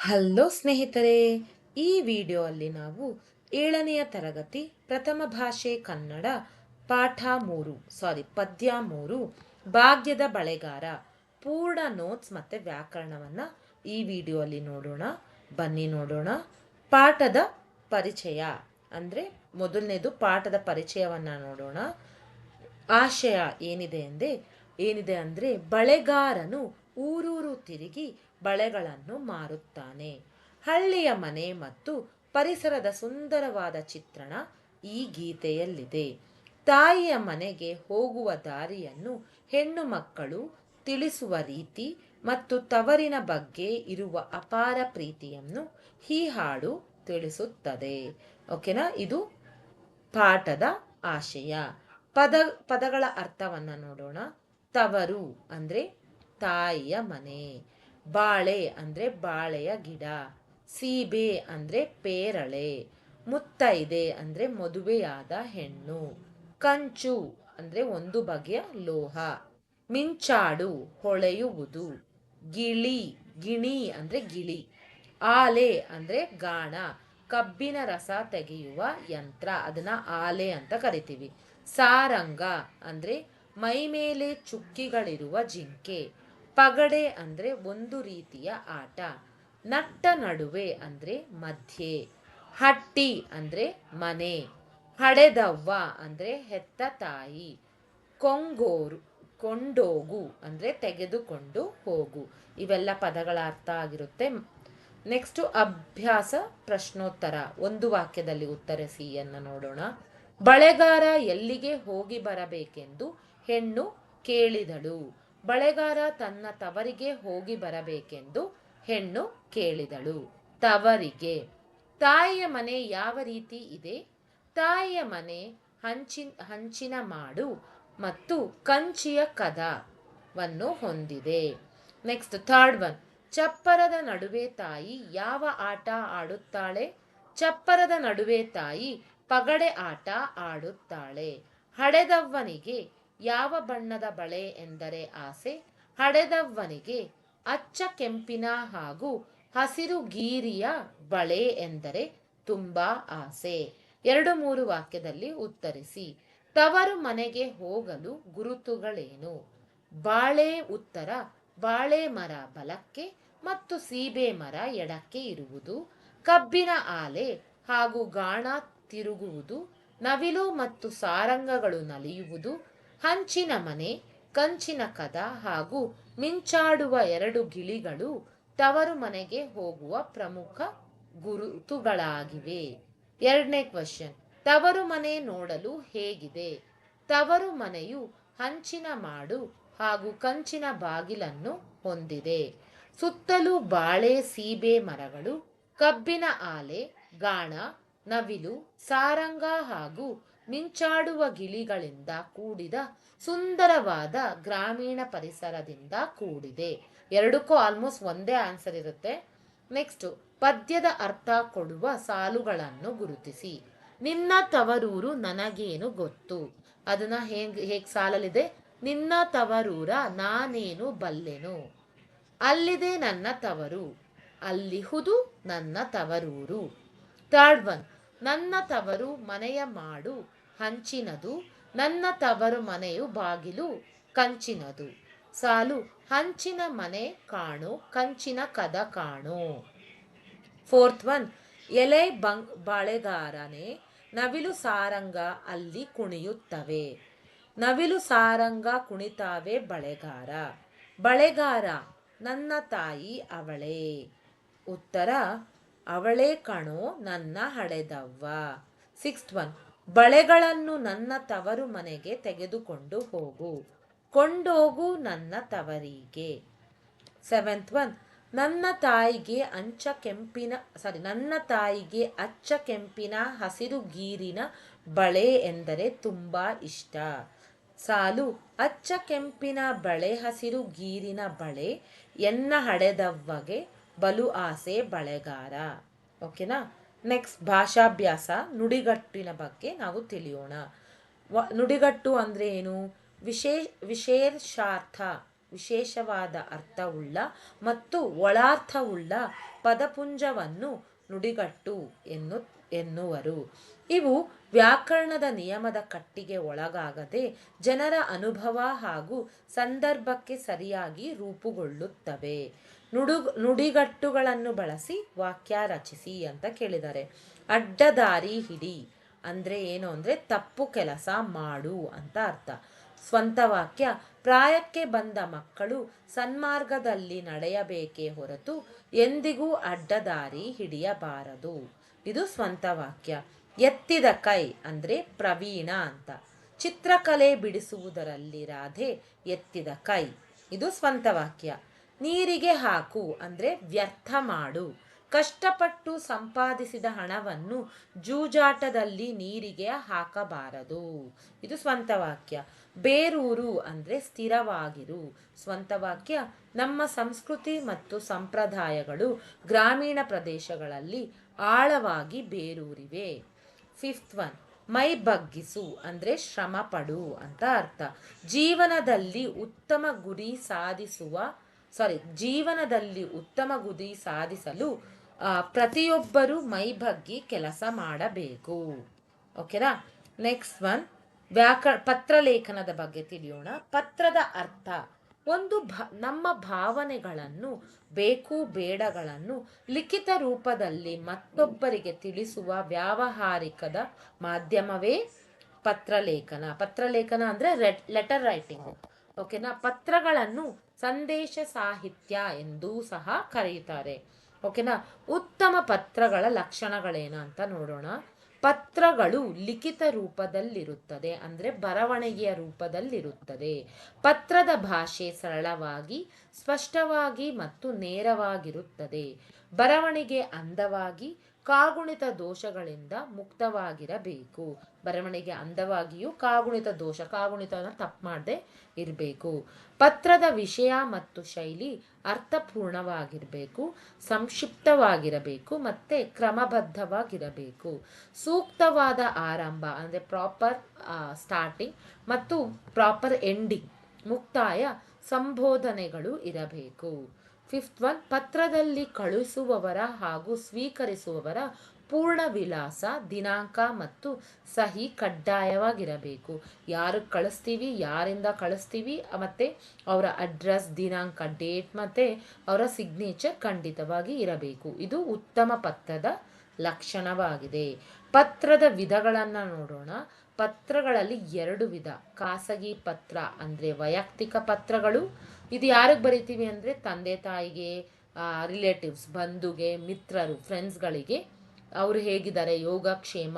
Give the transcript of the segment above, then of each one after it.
Hello ಸ್ನೇಹಿತರೆ, ಈ ವಿಡಿಯೋಲ್ಲಿ ನಾವು 7ನೆಯ ತರಗತಿ ಪ್ರಥಮ ಭಾಷೆ ಕನ್ನಡ ಪಾಠ 3 ಪದ್ಯ 3 ಭಾಗ್ಯದ ಬಳೆಗಾರ ಪೂರ್ಣ ನೋಟ್ಸ್ ಮತ್ತು ವ್ಯಾಕರಣವನ್ನು ಈ ವಿಡಿಯೋಲ್ಲಿ ನೋಡೋಣ. ಬನ್ನಿ ನೋಡೋಣ. ಪಾಠದ ಪರಿಚಯ ಅಂದರೆ ಮೊದಲನೇದು ಪಾಠದ ಪರಿಚಯವನ್ನು ನೋಡೋಣ. ಆಶಯ ಏನಿದೆ ಅಂದರೆ ಬಳೆಗಾರನು ಊರೂರು ತಿರುಗಿ ಬಳೆಗಳನ್ನು ಮಾರುತ್ತಾನೆ. ಹಳ್ಳಿಯ ಮನೆ ಮತ್ತು ಪರಿಸರದ ಸುಂದರವಾದ ಚಿತ್ರಣ ಈ ಗೀತೆಯಲ್ಲಿದೆ. ತಾಯಿಯ ಮನೆಗೆ ಹೋಗುವ ದಾರಿಯನ್ನು ಹೆಣ್ಣು ಮಕ್ಕಳು ತಿಳಿಸುವ ರೀತಿ ಮತ್ತು ತವರಿನ ಬಗ್ಗೆ ಇರುವ ಅಪಾರ ಪ್ರೀತಿಯನ್ನು ಈ ಹಾಡು ತಿಳಿಸುತ್ತದೆ. ಓಕೆನಾ? ಇದು ಪಾಠದ ಆಶಯ. ಪದಗಳ ಅರ್ಥವನ್ನು ನೋಡೋಣ. ತವರು ಅಂದರೆ ತಾಯಿಯ ಮನೆ, ಬಾಳೆ ಅಂದರೆ ಬಾಳೆಯ ಗಿಡ, ಸೀಬೆ ಅಂದರೆ ಪೇರಳೆ, ಮುತ್ತೈದೆ ಅಂದರೆ ಮದುವೆಯಾದ ಹೆಣ್ಣು, ಕಂಚು ಅಂದರೆ ಒಂದು ಬಗೆಯ ಲೋಹ, ಮಿಂಚಾಡು ಹೊಳೆಯುವುದು, ಗಿಣಿ ಅಂದರೆ ಗಿಳಿ, ಆಲೆ ಅಂದರೆ ಗಾಣ, ಕಬ್ಬಿನ ರಸ ತೆಗೆಯುವ ಯಂತ್ರ, ಅದನ್ನ ಆಲೆ ಅಂತ ಕರಿತೀವಿ, ಸಾರಂಗ ಅಂದರೆ ಮೈಮೇಲೆ ಚುಕ್ಕಿಗಳಿರುವ ಜಿಂಕೆ, ಪಗಡೆ ಅಂದರೆ ಒಂದು ರೀತಿಯ ಆಟ, ನಟ್ಟ ನಡುವೆ ಅಂದರೆ ಮಧ್ಯೆ, ಹಟ್ಟಿ ಅಂದರೆ ಮನೆ, ಹಡೆದವ್ವ ಅಂದರೆ ಹೆತ್ತ ತಾಯಿ, ಕೊಂಡೋಗು ಅಂದರೆ ತೆಗೆದುಕೊಂಡು ಹೋಗು. ಇವೆಲ್ಲ ಪದಗಳ ಅರ್ಥ ಆಗಿರುತ್ತೆ. ನೆಕ್ಸ್ಟ್ ಅಭ್ಯಾಸ ಪ್ರಶ್ನೋತ್ತರ, ಒಂದು ವಾಕ್ಯದಲ್ಲಿ ಉತ್ತರಿಸಿ ಅನ್ನು ನೋಡೋಣ. ಬಳೆಗಾರ ಎಲ್ಲಿಗೆ ಹೋಗಿ ಬರಬೇಕೆಂದು ಹೆಣ್ಣು ಕೇಳಿದಳು. ಬಳೆಗಾರ ತನ್ನ ತವರಿಗೆ ಹೋಗಿ ಬರಬೇಕೆಂದು ಹೆಣ್ಣು ಕೇಳಿದಳು. ತವರಿಗೆ. ತಾಯಿಯ ಮನೆ ಯಾವ ರೀತಿ ಇದೆ? ತಾಯಿಯ ಮನೆ ಹಂಚಿನ ಮಾಡು ಮತ್ತು ಕಂಚಿಯ ಕದವನ್ನು ಹೊಂದಿದೆ. ನೆಕ್ಸ್ಟ್ ಥರ್ಡ್ ಒನ್, ಚಪ್ಪರದ ನಡುವೆ ತಾಯಿ ಯಾವ ಆಟ ಆಡುತ್ತಾಳೆ? ಚಪ್ಪರದ ನಡುವೆ ತಾಯಿ ಪಗಡೆ ಆಟ ಆಡುತ್ತಾಳೆ. ಹಡೆದವ್ವನಿಗೆ ಯಾವ ಬಣ್ಣದ ಬಳೆ ಎಂದರೆ ಆಸೆ? ಹಡೆದವ್ವನಿಗೆ ಅಚ್ಚ ಕೆಂಪಿನ ಹಾಗೂ ಹಸಿರು ಗೀರಿಯ ಬಳೆ ಎಂದರೆ ತುಂಬಾ ಆಸೆ. 2-3 ವಾಕ್ಯದಲ್ಲಿ ಉತ್ತರಿಸಿ. ತವರು ಮನೆಗೆ ಹೋಗಲು ಗುರುತುಗಳೇನು? ಬಾಳೆ ಉತ್ತರ, ಬಾಳೆ ಮರ ಬಲಕ್ಕೆ ಮತ್ತು ಸೀಬೆ ಮರ ಎಡಕ್ಕೆ ಇರುವುದು, ಕಬ್ಬಿನ ಆಲೆ ಹಾಗೂ ಗಾಣ ತಿರುಗುವುದು, ನವಿಲು ಮತ್ತು ಸಾರಂಗಗಳು ನಲಿಯುವುದು, ಹಂಚಿನ ಮನೆ, ಕಂಚಿನ ಕದ ಹಾಗೂ ಮಿಂಚಾಡುವ 2 ಗಿಳಿಗಳು ತವರು ಮನೆಗೆ ಹೋಗುವ ಪ್ರಮುಖ ಗುರುತುಗಳಾಗಿವೆ. 2ನೇ ಕ್ವೆಶ್ಚನ್, ತವರು ಮನೆ ನೋಡಲು ಹೇಗಿದೆ? ತವರು ಮನೆಯು ಹಂಚಿನ ಮಾಡು ಹಾಗೂ ಕಂಚಿನ ಬಾಗಿಲನ್ನು ಹೊಂದಿದೆ. ಸುತ್ತಲೂ ಬಾಳೆ ಸೀಬೆ ಮರಗಳು, ಕಬ್ಬಿನ ಆಲೆ, ಗಾಣ, ನವಿಲು, ಸಾರಂಗ ಹಾಗೂ ಮಿಂಚಾಡುವ ಗಿಳಿಗಳಿಂದ ಕೂಡಿದ ಸುಂದರವಾದ ಗ್ರಾಮೀಣ ಪರಿಸರದಿಂದ ಕೂಡಿದೆ. ಎರಡಕ್ಕೂ ಆಲ್ಮೋಸ್ಟ್ ಒಂದೇ ಆನ್ಸರ್ ಇರುತ್ತೆ. ನೆಕ್ಸ್ಟ್, ಪದ್ಯದ ಅರ್ಥ ಕೊಡುವ ಸಾಲುಗಳನ್ನು ಗುರುತಿಸಿ. ನಿನ್ನ ತವರೂರು ನನಗೇನು ಗೊತ್ತು? ಅದನ್ನ ಹೇಗೆ ಸಾಲಲ್ಲಿದೆ? ನಿನ್ನ ತವರೂರ ನಾನೇನು ಬಲ್ಲೆನು. ಅಲ್ಲಿದೆ ನನ್ನ ತವರು, ಅಲ್ಲಿಹುದು ನನ್ನ ತವರೂರು. ಥರ್ಡ್ ಒನ್, ನನ್ನ ತವರು ಮನೆಯ ಮಾಡು ಹಂಚಿನದು, ನನ್ನ ತವರು ಮನೆಯು ಬಾಗಿಲು ಕಂಚಿನದು. ಸಾಲು, ಹಂಚಿನ ಮನೆ ಕಾಣು, ಕಂಚಿನ ಕದ ಕಾಣು. ಫೋರ್ತ್ ಒನ್, ಎಲೆ ಬಾಳೆಗಾರನೇ, ನವಿಲು ಸಾರಂಗ ಅಲ್ಲಿ ಕುಣಿಯುತ್ತವೆ. ನವಿಲು ಸಾರಂಗ ಕುಣಿತಾವೆ ಬಳೆಗಾರ. ಬಳೆಗಾರ, ನನ್ನ ತಾಯಿ ಅವಳೇ. ಉತ್ತರ, ಅವಳೇ ಕಣೋ ನನ್ನ ಹಡೆದವ್ವ. ಸಿಕ್ಸ್ತ್ ಒನ್, ಬಳೆಗಳನ್ನು ನನ್ನ ತವರು ಮನೆಗೆ ತೆಗೆದುಕೊಂಡು ಹೋಗು, ಕೊಂಡೋಗು ನನ್ನ ತವರಿಗೆ. ಸೆವೆಂತ್ ಒನ್, ನನ್ನ ತಾಯಿಗೆ ಅಚ್ಚ ಕೆಂಪಿನ ಹಸಿರು ಗೀರಿನ ಬಳೆ ಎಂದರೆ ತುಂಬಾ ಇಷ್ಟ. ಸಾಲು, ಅಚ್ಚ ಕೆಂಪಿನ ಬಳೆ ಹಸಿರು ಗೀರಿನ ಬಳೆ ಎನ್ನ ಹಡೆದವ್ವಗೆ ಬಲು ಆಸೆ ಬಳೆಗಾರ. ಓಕೆನಾ? ನೆಕ್ಸ್ಟ್ ಭಾಷಾಭ್ಯಾಸ, ನುಡಿಗಟ್ಟಿನ ಬಗ್ಗೆ ನಾವು ತಿಳಿಯೋಣ. ನುಡಿಗಟ್ಟು ಅಂದರೆ ಏನು? ವಿಶೇಷಾರ್ಥ ವಿಶೇಷವಾದ ಅರ್ಥವುಳ್ಳ ಮತ್ತು ಒಳಾರ್ಥವುಳ್ಳ ಪದಪುಂಜವನ್ನು ನುಡಿಗಟ್ಟು ಎನ್ನುವರು. ಇವು ವ್ಯಾಕರಣದ ನಿಯಮದ ಕಟ್ಟಿಗೆ ಒಳಗಾಗದೆ ಜನರ ಅನುಭವ ಹಾಗೂ ಸಂದರ್ಭಕ್ಕೆ ಸರಿಯಾಗಿ ರೂಪುಗೊಳ್ಳುತ್ತವೆ. ನುಡಿಗಟ್ಟುಗಳನ್ನು ಬಳಸಿ ವಾಕ್ಯ ರಚಿಸಿ ಅಂತ ಕೇಳಿದ್ದಾರೆ. ಅಡ್ಡದಾರಿ ಹಿಡಿ ಅಂದರೆ ಏನು ಅಂದರೆ ತಪ್ಪು ಕೆಲಸ ಮಾಡು ಅಂತ ಅರ್ಥ. ಸ್ವಂತ ವಾಕ್ಯ: ಪ್ರಾಯಕ್ಕೆ ಬಂದ ಮಕ್ಕಳು ಸನ್ಮಾರ್ಗದಲ್ಲಿ ನಡೆಯಬೇಕೇ ಹೊರತು ಎಂದಿಗೂ ಅಡ್ಡದಾರಿ ಹಿಡಿಯಬಾರದು. ಇದು ಸ್ವಂತ ವಾಕ್ಯ. ಎತ್ತಿದ ಕೈ ಅಂದರೆ ಪ್ರವೀಣ ಅಂತ. ಚಿತ್ರಕಲೆ ಬಿಡಿಸುವುದರಲ್ಲಿ ರಾಧೆ ಎತ್ತಿದ ಕೈ. ಇದು ಸ್ವಂತ ವಾಕ್ಯ. ನೀರಿಗೆ ಹಾಕು ಅಂದರೆ ವ್ಯರ್ಥ ಮಾಡು. ಕಷ್ಟಪಟ್ಟು ಸಂಪಾದಿಸಿದ ಹಣವನ್ನು ಜೂಜಾಟದಲ್ಲಿ ನೀರಿಗೆ ಹಾಕಬಾರದು. ಇದು ಸ್ವಂತ ವಾಕ್ಯ. ಬೇರೂರು ಅಂದರೆ ಸ್ಥಿರವಾಗಿರು. ಸ್ವಂತ ವಾಕ್ಯ: ನಮ್ಮ ಸಂಸ್ಕೃತಿ ಮತ್ತು ಸಂಪ್ರದಾಯಗಳು ಗ್ರಾಮೀಣ ಪ್ರದೇಶಗಳಲ್ಲಿ ಆಳವಾಗಿ ಬೇರೂರಿವೆ. ಫಿಫ್ತ್ ಒನ್, ಮೈ ಬಗ್ಗಿಸು ಅಂದರೆ ಶ್ರಮ ಪಡು ಅಂತ ಅರ್ಥ. ಜೀವನದಲ್ಲಿ ಉತ್ತಮ ಗುರಿ ಸಾಧಿಸಲು ಪ್ರತಿಯೊಬ್ಬರೂ ಮೈ ಬಗ್ಗಿ ಕೆಲಸ ಮಾಡಬೇಕು. ಓಕೆನಾ. ನೆಕ್ಸ್ಟ್ ಒನ್, ಪತ್ರಲೇಖನದ ಬಗ್ಗೆ ತಿಳಿಯೋಣ. ಪತ್ರದ ಅರ್ಥ: ನಮ್ಮ ಭಾವನೆಗಳನ್ನು, ಬೇಕು ಬೇಡಗಳನ್ನು ಲಿಖಿತ ರೂಪದಲ್ಲಿ ಮತ್ತೊಬ್ಬರಿಗೆ ತಿಳಿಸುವ ವ್ಯಾವಹಾರಿಕದ ಮಾಧ್ಯಮವೇ ಪತ್ರಲೇಖನ. ಪತ್ರಲೇಖನ ಅಂದರೆ ಲೆಟರ್ ರೈಟಿಂಗ್. ಓಕೆನಾ. ಪತ್ರಗಳನ್ನು ಸಂದೇಶ ಸಾಹಿತ್ಯ ಎಂದೂ ಸಹ ಕರೆಯುತ್ತಾರೆ. ಓಕೆನಾ. ಉತ್ತಮ ಪತ್ರಗಳ ಲಕ್ಷಣಗಳೇನು ಅಂತ ನೋಡೋಣ. ಪತ್ರಗಳು ಲಿಖಿತ ರೂಪದಲ್ಲಿರುತ್ತದೆ ಅಂದರೆ ಬರವಣಿಗೆಯ ರೂಪದಲ್ಲಿರುತ್ತದೆ. ಪತ್ರದ ಭಾಷೆ ಸರಳವಾಗಿ, ಸ್ಪಷ್ಟವಾಗಿ ಮತ್ತು ನೇರವಾಗಿರುತ್ತದೆ. ಬರವಣಿಗೆ ಅಂದವಾಗಿ, ಕಾಗುಣಿತ ದೋಷಗಳಿಂದ ಮುಕ್ತವಾಗಿರಬೇಕು. ಬರವಣಿಗೆ ಅಂದವಾಗಿಯೂ ಕಾಗುಣಿತವನ್ನು ತಪ್ಪು ಮಾಡದೆ ಇರಬೇಕು. ಪತ್ರದ ವಿಷಯ ಮತ್ತು ಶೈಲಿ ಅರ್ಥಪೂರ್ಣವಾಗಿರಬೇಕು, ಸಂಕ್ಷಿಪ್ತವಾಗಿರಬೇಕು ಮತ್ತು ಕ್ರಮಬದ್ಧವಾಗಿರಬೇಕು. ಸೂಕ್ತವಾದ ಆರಂಭ ಅಂದರೆ ಪ್ರಾಪರ್ ಸ್ಟಾರ್ಟಿಂಗ್ ಮತ್ತು ಪ್ರಾಪರ್ ಎಂಡಿಂಗ್, ಮುಕ್ತಾಯ ಸಂಬೋಧನೆಗಳು ಇರಬೇಕು. ಫಿಫ್ತ್ ಒನ್, ಪತ್ರದಲ್ಲಿ ಕಳುಹಿಸುವವರ ಹಾಗೂ ಸ್ವೀಕರಿಸುವವರ ಪೂರ್ಣ ವಿಳಾಸ, ದಿನಾಂಕ ಮತ್ತು ಸಹಿ ಕಡ್ಡಾಯವಾಗಿರಬೇಕು. ಯಾರಿಗೆ ಕಳಿಸ್ತೀವಿ, ಯಾರಿಂದ ಕಳಿಸ್ತೀವಿ, ಮತ್ತು ಅವರ ಅಡ್ರೆಸ್, ದಿನಾಂಕ, ಡೇಟ್ ಮತ್ತು ಅವರ ಸಿಗ್ನೇಚರ್ ಖಂಡಿತವಾಗಿ ಇರಬೇಕು. ಇದು ಉತ್ತಮ ಪತ್ರದ ಲಕ್ಷಣವಾಗಿದೆ. ಪತ್ರದ ವಿಧಗಳನ್ನು ನೋಡೋಣ. ಪತ್ರಗಳಲ್ಲಿ 2 ವಿಧ. ಖಾಸಗಿ ಪತ್ರ ಅಂದರೆ ವೈಯಕ್ತಿಕ ಪತ್ರಗಳು. ಇದು ಯಾರಿಗೆ ಬರಿತೀವಿ ಅಂದರೆ ತಂದೆ ತಾಯಿಗೆ, ರಿಲೇಟಿವ್ಸ್, ಬಂಧುಗೆ, ಮಿತ್ರರು, ಫ್ರೆಂಡ್ಸ್ಗಳಿಗೆ ಅವರು ಹೇಗಿದ್ದಾರೆ, ಯೋಗಕ್ಷೇಮ,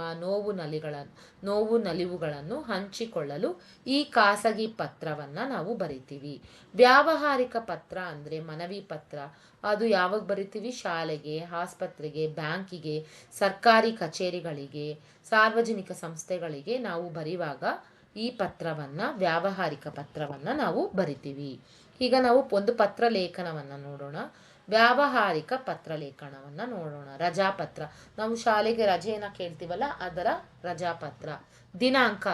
ನೋವು ನಲಿವುಗಳನ್ನು ಹಂಚಿಕೊಳ್ಳಲು ಈ ಖಾಸಗಿ ಪತ್ರವನ್ನು ನಾವು ಬರಿತೀವಿ. ವ್ಯಾವಹಾರಿಕ ಪತ್ರ ಅಂದರೆ ಮನವಿ ಪತ್ರ. ಅದು ಯಾವಾಗ ಬರಿತೀವಿ? ಶಾಲೆಗೆ, ಆಸ್ಪತ್ರೆಗೆ, ಬ್ಯಾಂಕಿಗೆ, ಸರ್ಕಾರಿ ಕಚೇರಿಗಳಿಗೆ, ಸಾರ್ವಜನಿಕ ಸಂಸ್ಥೆಗಳಿಗೆ ನಾವು ಬರೆಯುವಾಗ ಈ ಪತ್ರವನ್ನು, ವ್ಯಾವಹಾರಿಕ ಪತ್ರವನ್ನು ನಾವು ಬರಿತೀವಿ. ಈಗ ನಾವು ಒಂದು ಪತ್ರಲೇಖನವನ್ನು ನೋಡೋಣ. ವ್ಯಾವಹಾರಿಕ ಪತ್ರಲೇಖನವನ್ನು ನೋಡೋಣ. ರಜಾಪತ್ರ, ನಾವು ಶಾಲೆಗೆ ರಜೆಯನ್ನು ಕೇಳ್ತೀವಲ್ಲ ಅದರ ರಜಾಪತ್ರ. ದಿನಾಂಕ,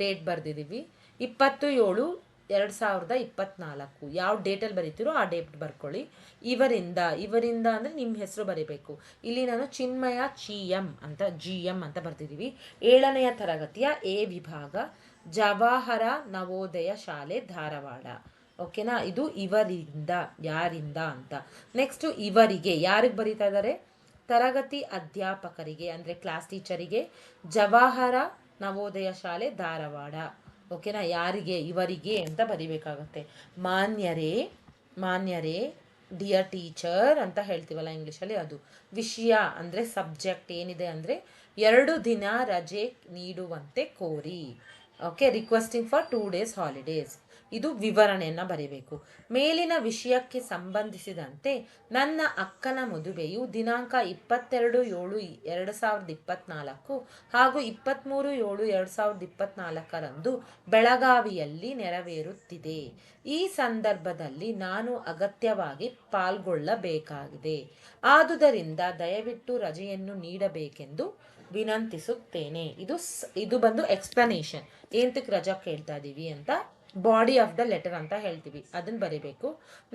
ಡೇಟ್ ಬರೆದಿದ್ದೀವಿ 20/7/2024. ಯಾವ ಡೇಟಲ್ಲಿ ಬರೀತೀರೋ ಆ ಡೇಟ್ ಬರ್ಕೊಳ್ಳಿ. ಇವರಿಂದ ಅಂದರೆ ನಿಮ್ಮ ಹೆಸರು ಬರೀಬೇಕು. ಇಲ್ಲಿ ನಾನು ಚಿನ್ಮಯ GM ಅಂತ ಬರ್ತಿದ್ದೀವಿ. 7ನೇ ತರಗತಿಯ A ವಿಭಾಗ, ಜವಾಹರ ನವೋದಯ ಶಾಲೆ, ಧಾರವಾಡ. ಓಕೆನಾ. ಇದು ಇವರಿಂದ, ಯಾರಿಂದ ಅಂತ. ನೆಕ್ಸ್ಟು ಇವರಿಗೆ, ಯಾರಿಗೆ ಬರೀತಾ ಇದ್ದಾರೆ? ತರಗತಿ ಅಧ್ಯಾಪಕರಿಗೆ ಅಂದರೆ ಕ್ಲಾಸ್ ಟೀಚರಿಗೆ, ಜವಾಹರ ನವೋದಯ ಶಾಲೆ, ಧಾರವಾಡ. ಓಕೆನಾ. ಯಾರಿಗೆ? ಇವರಿಗೆ ಅಂತ ಬರಿಬೇಕಾಗತ್ತೆ. ಮಾನ್ಯರೇ, ಡಿಯರ್ ಟೀಚರ್ ಅಂತ ಹೇಳ್ತೀವಲ್ಲ ಇಂಗ್ಲೀಷಲ್ಲಿ, ಅದು. ವಿಷಯ ಅಂದರೆ ಸಬ್ಜೆಕ್ಟ್ ಏನಿದೆ ಅಂದರೆ 2 ದಿನ ರಜೆ ನೀಡುವಂತೆ ಕೋರಿ. Okay. Requesting for 2 days holidays. ಇದು ವಿವರಣೆಯನ್ನು ಬರೀಬೇಕು. ಮೇಲಿನ ವಿಷಯಕ್ಕೆ ಸಂಬಂಧಿಸಿದಂತೆ ನನ್ನ ಅಕ್ಕನ ಮದುವೆಯು ದಿನಾಂಕ 22/7/2024 ಹಾಗೂ 23/7/2024 ಬೆಳಗಾವಿಯಲ್ಲಿ ನೆರವೇರುತ್ತಿದೆ. ಈ ಸಂದರ್ಭದಲ್ಲಿ ನಾನು ಅಗತ್ಯವಾಗಿ ಪಾಲ್ಗೊಳ್ಳಬೇಕಾಗಿದೆ. ಆದುದರಿಂದ ದಯವಿಟ್ಟು ರಜೆಯನ್ನು ನೀಡಬೇಕೆಂದು ವಿನಂತಿಸುತ್ತೇನೆ. ಇದು ಬಂದು ಎಕ್ಸ್ಪ್ಲನೇಷನ್, ಏನಕ್ಕೆ ರಜಾ ಕೇಳ್ತಾ ಇದ್ದೀವಿ ಅಂತ ಬಾಡಿ ಆಫ್ ದ ಲೆಟರ್ ಅಂತ ಹೇಳ್ತೀವಿ, ಅದನ್ನು ಬರೀಬೇಕು.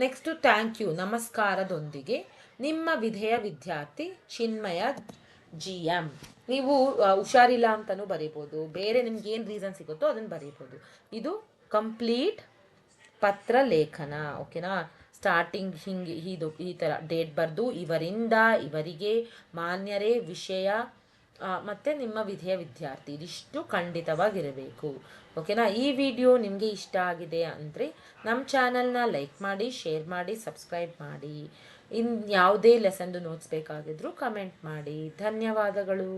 ನೆಕ್ಸ್ಟು ಥ್ಯಾಂಕ್ ಯು, ನಮಸ್ಕಾರದೊಂದಿಗೆ ನಿಮ್ಮ ವಿಧೇಯ ವಿದ್ಯಾರ್ಥಿ ಚಿನ್ಮಯ GM. ನೀವು ಹುಷಾರಿಲ್ಲ ಅಂತಲೂ ಬರೀಬೋದು, ಬೇರೆ ನಿಮ್ಗೆ ಏನು ರೀಸನ್ ಸಿಗುತ್ತೋ ಅದನ್ನು ಬರೀಬೋದು. ಇದು ಕಂಪ್ಲೀಟ್ ಪತ್ರ ಲೇಖನ. ಓಕೆನಾ? ಸ್ಟಾರ್ಟಿಂಗ್ ಹಿಂಗೆ ಈ ಥರ ಡೇಟ್ ಬರೆದು ಇವರಿಂದ ಇವರಿಗೆ ಮಾನ್ಯರೇ ವಿಷಯ ಮತ್ತು ನಿಮ್ಮ ವಿಧೇಯ ವಿದ್ಯಾರ್ಥಿ, ಇದಿಷ್ಟು ಖಂಡಿತವಾಗಿರಬೇಕು. ಓಕೆನಾ? ಈ ವಿಡಿಯೋ ನಿಮಗೆ ಇಷ್ಟ ಆಗಿದೆ ಅಂದರೆ ನಮ್ಮ ಚಾನಲ್ನ ಲೈಕ್ ಮಾಡಿ, ಶೇರ್ ಮಾಡಿ, ಸಬ್ಸ್ಕ್ರೈಬ್ ಮಾಡಿ. ಯಾವುದೇ ಲೆಸನ್ದು ನೋಟ್ಸ್ ಬೇಕಾಗಿದ್ರೂ ಕಮೆಂಟ್ ಮಾಡಿ. ಧನ್ಯವಾದಗಳು.